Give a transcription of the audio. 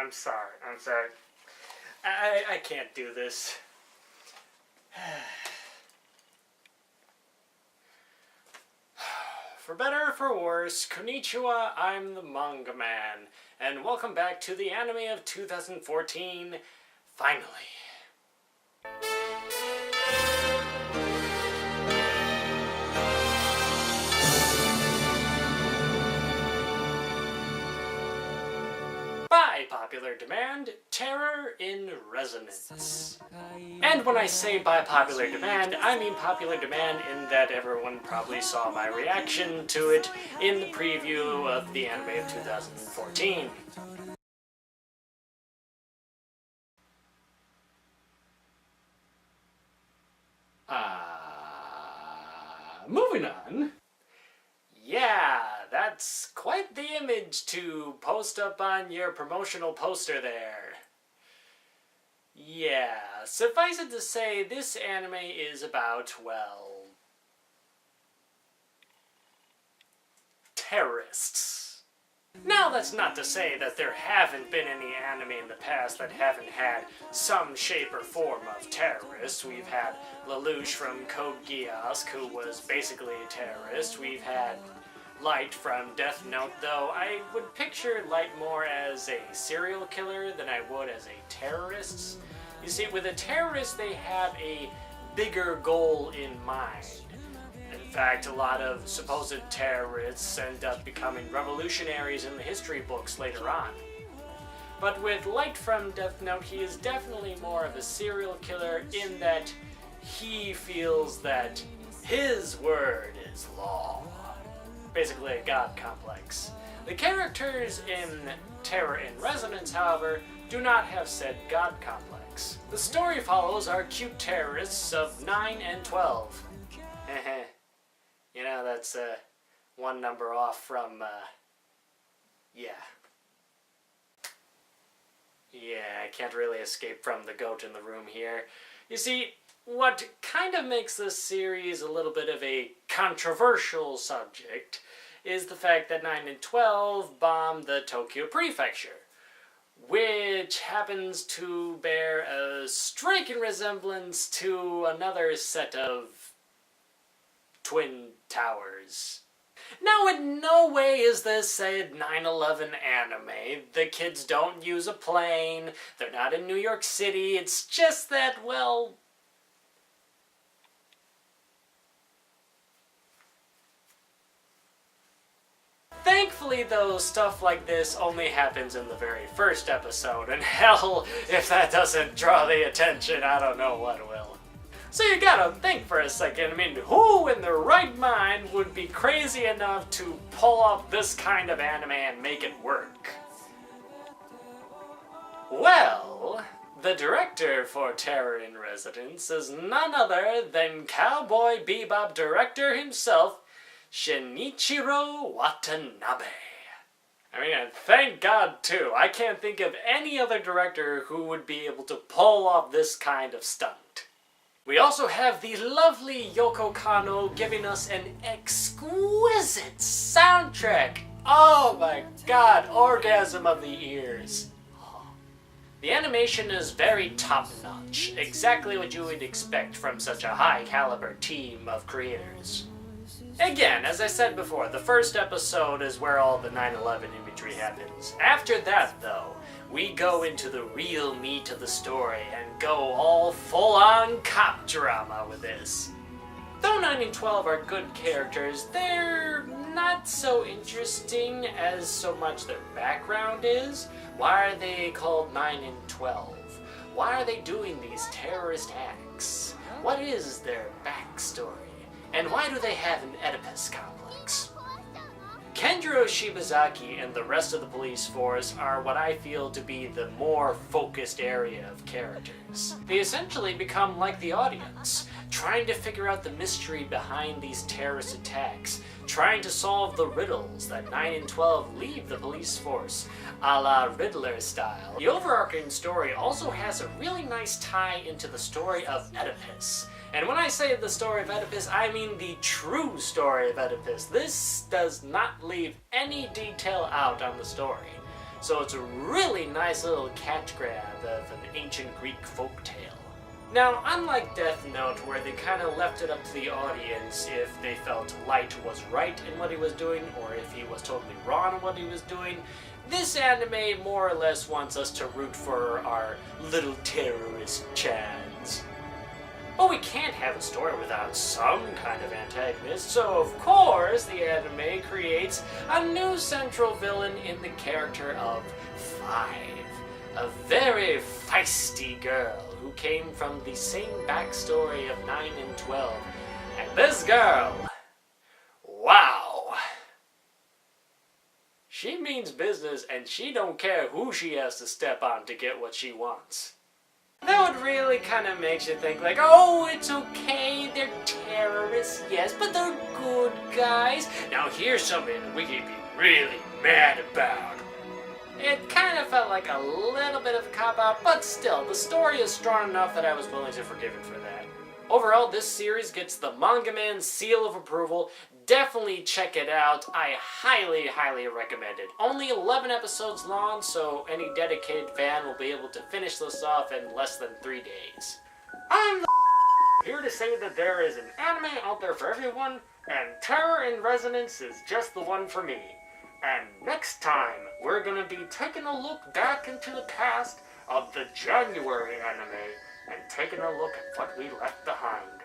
I'm sorry. I can't do this. For better or for worse, konnichiwa, I'm the Manga Man, and welcome back to the anime of 2014, finally. By popular demand, Terror in Resonance. And when I say by popular demand, I mean popular demand in that everyone probably saw my reaction to it in the preview of the anime of 2014. Moving on. Yeah, that's quite the image to post up on your promotional poster there. Yeah, suffice it to say, this anime is about, well, terrorists. Now, that's not to say that there haven't been any anime in the past that haven't had some shape or form of terrorists. We've had Lelouch from Code Geass, who was basically a terrorist. We've had Light from Death Note, though I would picture Light more as a serial killer than I would as a terrorist. You see, with a terrorist, they have a bigger goal in mind. In fact, a lot of supposed terrorists end up becoming revolutionaries in the history books later on. But with Light from Death Note, he is definitely more of a serial killer in that he feels that his word is law. Basically a god complex. The characters in Terror in Resonance, however, do not have said god complex. The story follows our cute terrorists of 9 and 12. You know, that's one number off from, yeah. Yeah, I can't really escape from the goat in the room here. You see, what kind of makes this series a little bit of a controversial subject is the fact that 9 and 12 bombed the Tokyo Prefecture, which happens to bear a striking resemblance to another set of twin towers. Now, in no way is this a 9/11 anime. The kids don't use a plane, they're not in New York City, it's just that, well, thankfully, though, stuff like this only happens in the very first episode, and hell, if that doesn't draw the attention, I don't know what will. So you gotta think for a second. I mean, who in their right mind would be crazy enough to pull off this kind of anime and make it work? Well, the director for Terror in Resonance is none other than Cowboy Bebop director himself, Shinichiro Watanabe. I mean, and thank God, too. I can't think of any other director who would be able to pull off this kind of stunt. We also have the lovely Yoko Kanno giving us an exquisite soundtrack. Oh my god, orgasm of the ears. The animation is very top-notch, exactly what you would expect from such a high-caliber team of creators. Again, as I said before, the first episode is where all the 9/11 imagery happens. After that, though, we go into the real meat of the story and go all full-on cop drama with this. Though 9 and 12 are good characters, they're not so interesting as so much their background is. Why are they called 9 and 12? Why are they doing these terrorist acts? What is their backstory? And why do they have an Oedipus complex? Kenjiro Shibazaki and the rest of the police force are what I feel to be the more focused area of characters. They essentially become like the audience, trying to figure out the mystery behind these terrorist attacks, trying to solve the riddles that 9 and 12 leave the police force, a la Riddler style. The overarching story also has a really nice tie into the story of Oedipus. And when I say the story of Oedipus, I mean the true story of Oedipus. This does not leave any detail out on the story. So it's a really nice little catch grab of an ancient Greek folktale. Now, unlike Death Note, where they kind of left it up to the audience if they felt Light was right in what he was doing, or if he was totally wrong in what he was doing, this anime more or less wants us to root for our little terrorist Chans. But we can't have a story without some kind of antagonist, so of course the anime creates a new central villain in the character of Five, a very feisty girl who came from the same backstory of 9 and 12. And this girl, wow! She means business and she don't care who she has to step on to get what she wants. That would really kind of makes you think like, oh, it's okay, they're terrorists, yes, but they're good guys. Now here's something that we can be really mad about. It kind of felt like a little bit of a cop-out, but still, the story is strong enough that I was willing to forgive it for that. Overall, this series gets the MangaMan's seal of approval. Definitely check it out. I highly, highly recommend it. Only 11 episodes long, so any dedicated fan will be able to finish this off in less than 3 days. I'm here to say that there is an anime out there for everyone, and Terror in Resonance is just the one for me. And next time, we're gonna be taking a look back into the past of the January anime and taking a look at what we left behind.